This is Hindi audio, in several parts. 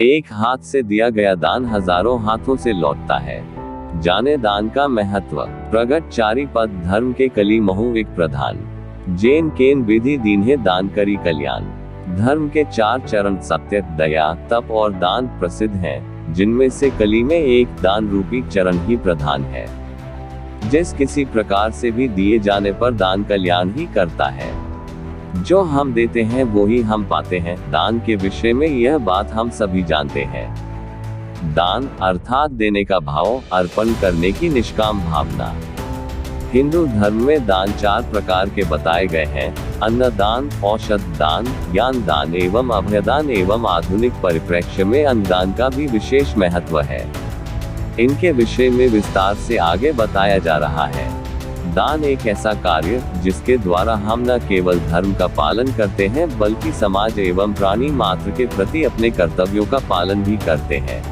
एक हाथ से दिया गया दान हजारों हाथों से लौटता है। जाने दान का महत्व। प्रगट चारि पद धर्म के कली महु एक प्रधान। जेन केन विधि दीन्हे दान करी कल्याण। धर्म के 4 चरण सत्य, दया, तप और दान प्रसिद्ध हैं, जिनमें से कली में एक दान रूपी चरण ही प्रधान है। जिस किसी प्रकार से भी दिए जाने पर दान कल्याण ही करता है। जो हम देते हैं वो ही हम पाते हैं। दान के विषय में यह बात हम सभी जानते हैं। दान अर्थात देने का भाव, अर्पण करने की निष्काम भावना। हिंदू धर्म में दान 4 प्रकार के बताए गए हैं: अन्नदान, औषध दान, ज्ञान दान एवं अभयदान एवं आधुनिक परिप्रेक्ष्य में अन्नदान का भी विशेष महत्व है। इनके विषय में विस्तार से आगे बताया जा रहा है। दान एक ऐसा कार्य जिसके द्वारा हम न केवल धर्म का पालन करते हैं बल्कि समाज एवं प्राणी मात्र के प्रति अपने कर्तव्यों का पालन भी करते हैं।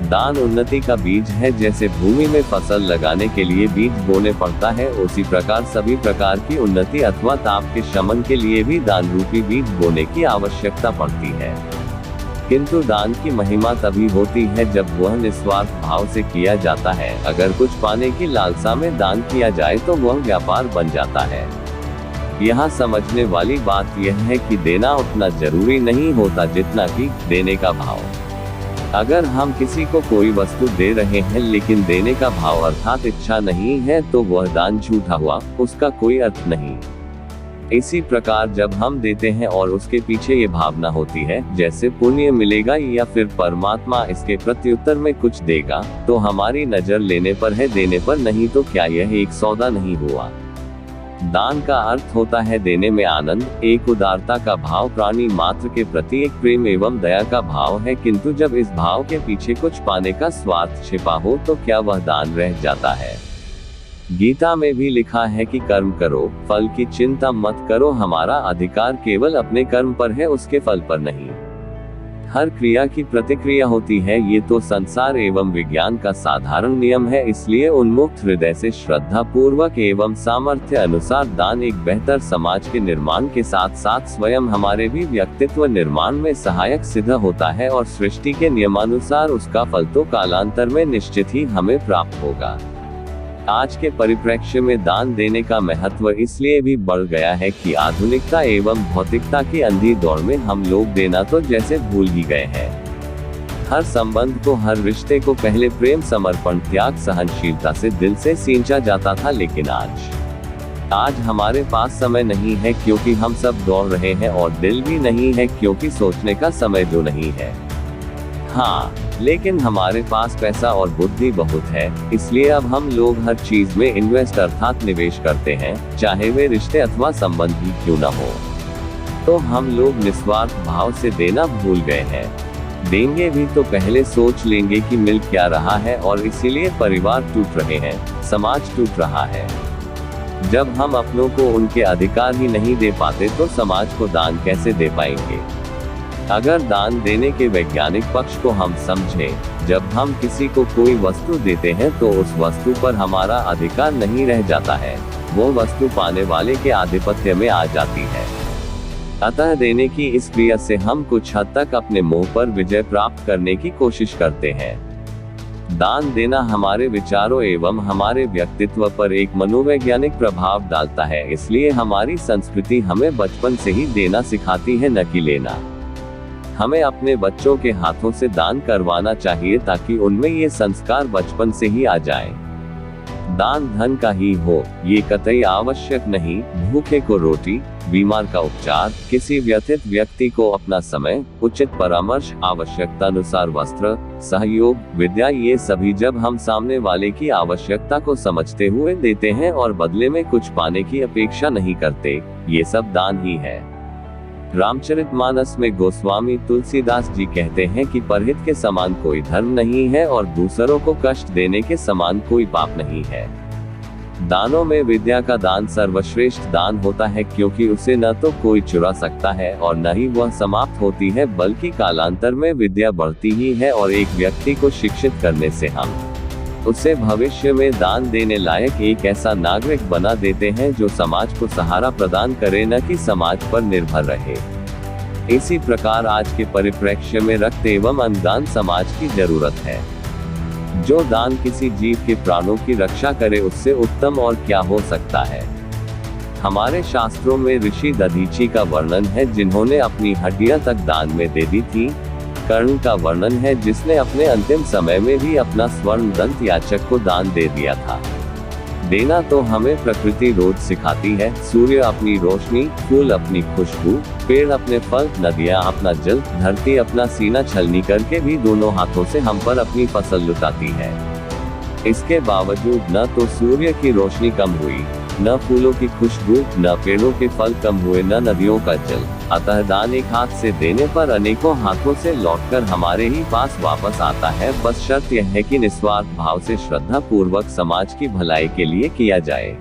दान उन्नति का बीज है। जैसे भूमि में फसल लगाने के लिए बीज बोने पड़ता है, उसी प्रकार सभी प्रकार की उन्नति अथवा ताप के शमन के लिए भी दान रूपी बीज बोने की आवश्यकता पड़ती है। किंतु दान की महिमा तभी होती है जब वह निस्वार्थ भाव से किया जाता है। अगर कुछ पाने की लालसा में दान किया जाए तो वह व्यापार बन जाता है। यहाँ समझने वाली बात यह है कि देना उतना जरूरी नहीं होता जितना कि देने का भाव। अगर हम किसी को कोई वस्तु दे रहे हैं लेकिन देने का भाव अर्थात इच्छा नहीं है तो वह दान झूठा हुआ, उसका कोई अर्थ नहीं। इसी प्रकार जब हम देते हैं और उसके पीछे ये भावना होती है जैसे पुण्य मिलेगा या फिर परमात्मा इसके प्रत्युत्तर में कुछ देगा, तो हमारी नजर लेने पर है, देने पर नहीं, तो क्या यह एक सौदा नहीं हुआ? दान का अर्थ होता है देने में आनंद, एक उदारता का भाव, प्राणी मात्र के प्रति एक प्रेम एवं दया का भाव है। किंतु जब इस भाव के पीछे कुछ पाने का स्वार्थ छिपा हो तो क्या वह दान रह जाता है? गीता में भी लिखा है कि कर्म करो, फल की चिंता मत करो। हमारा अधिकार केवल अपने कर्म पर है, उसके फल पर नहीं। हर क्रिया की प्रतिक्रिया होती है, ये तो संसार एवं विज्ञान का साधारण नियम है। इसलिए उन्मुक्त हृदय से श्रद्धा पूर्वक एवं सामर्थ्य अनुसार दान एक बेहतर समाज के निर्माण के साथ साथ स्वयं हमारे भी व्यक्तित्व निर्माण में सहायक सिद्ध होता है और सृष्टि के नियमानुसार उसका फल तो कालांतर में निश्चित ही हमें प्राप्त होगा। आज के परिप्रेक्ष्य में दान देने का महत्व इसलिए भी बढ़ गया है कि आधुनिकता एवं भौतिकता की अंधी दौड़ में हम लोग देना तो जैसे भूल ही गए हैं। हर संबंध को, हर रिश्ते को पहले प्रेम, समर्पण, त्याग, सहनशीलता से दिल से सींचा जाता था, लेकिन आज हमारे पास समय नहीं है क्योंकि हम सब दौड़ रहे हैं, और दिल भी नहीं है क्योंकि सोचने का समय जो नहीं है। हाँ, लेकिन हमारे पास पैसा और बुद्धि बहुत है, इसलिए अब हम लोग हर चीज में इन्वेस्ट अर्थात निवेश करते हैं, चाहे वे रिश्ते अथवा संबंध ही क्यों न हो। तो हम लोग निस्वार्थ भाव से देना भूल गए हैं। देंगे भी तो पहले सोच लेंगे कि मिल क्या रहा है, और इसीलिए परिवार टूट रहे हैं, समाज टूट रहा है। जब हम अपनों को उनके अधिकार ही नहीं दे पाते तो समाज को दान कैसे दे पाएंगे? अगर दान देने के वैज्ञानिक पक्ष को हम समझें, जब हम किसी को कोई वस्तु देते हैं तो उस वस्तु पर हमारा अधिकार नहीं रह जाता है, वो वस्तु पाने वाले के आधिपत्य में आ जाती है। अतः देने की इस क्रिया से हम कुछ हद तक अपने मोह पर विजय प्राप्त करने की कोशिश करते हैं। दान देना हमारे विचारों एवं हमारे व्यक्तित्व पर एक मनोवैज्ञानिक प्रभाव डालता है, इसलिए हमारी संस्कृति हमें बचपन से ही देना सिखाती है, न कि लेना। हमें अपने बच्चों के हाथों से दान करवाना चाहिए ताकि उनमें ये संस्कार बचपन से ही आ जाए। दान धन का ही हो ये कतई आवश्यक नहीं। भूखे को रोटी, बीमार का उपचार, किसी व्यथित व्यक्ति को अपना समय, उचित परामर्श, आवश्यकता अनुसार वस्त्र, सहयोग, विद्या, ये सभी जब हम सामने वाले की आवश्यकता को समझते हुए देते हैं और बदले में कुछ पाने की अपेक्षा नहीं करते, ये सब दान ही है। रामचरितमानस में गोस्वामी तुलसीदास जी कहते हैं कि परहित के समान कोई धर्म नहीं है और दूसरों को कष्ट देने के समान कोई पाप नहीं है। दानों में विद्या का दान सर्वश्रेष्ठ दान होता है, क्योंकि उसे न तो कोई चुरा सकता है और न ही वह समाप्त होती है, बल्कि कालांतर में विद्या बढ़ती ही है और एक व्यक्ति को शिक्षित करने से हम उसे भविष्य में दान देने लायक एक ऐसा नागरिक बना देते हैं जो समाज को सहारा प्रदान करे, न कि समाज पर निर्भर रहे। इसी प्रकार आज के परिप्रेक्ष्य में रक्त एवं अन्नदान समाज की जरूरत है। जो दान किसी जीव के प्राणों की रक्षा करे उससे उत्तम और क्या हो सकता है। हमारे शास्त्रों में ऋषि दधीची का वर्णन है जिन्होंने अपनी हड्डियां तक दान में दे दी थी। कर्ण का वर्णन है जिसने अपने अंतिम समय में भी अपना स्वर्ण दंत याचक को दान दे दिया था। देना तो हमें प्रकृति रोज सिखाती है। सूर्य अपनी रोशनी, फूल अपनी खुशबू, पेड़ अपने फल, नदियां अपना जल, धरती अपना सीना छलनी करके भी दोनों हाथों से हम पर अपनी फसल लुटाती है। इसके बावजूद न तो सूर्य की रोशनी कम हुई, न फूलों की खुशबू, न पेड़ों के फल कम हुए, न नदियों का जल। अतः दान एक हाथ से देने पर अनेकों हाथों से लौटकर हमारे ही पास वापस आता है। बस शर्त यह है कि निस्वार्थ भाव से श्रद्धा पूर्वक समाज की भलाई के लिए किया जाए।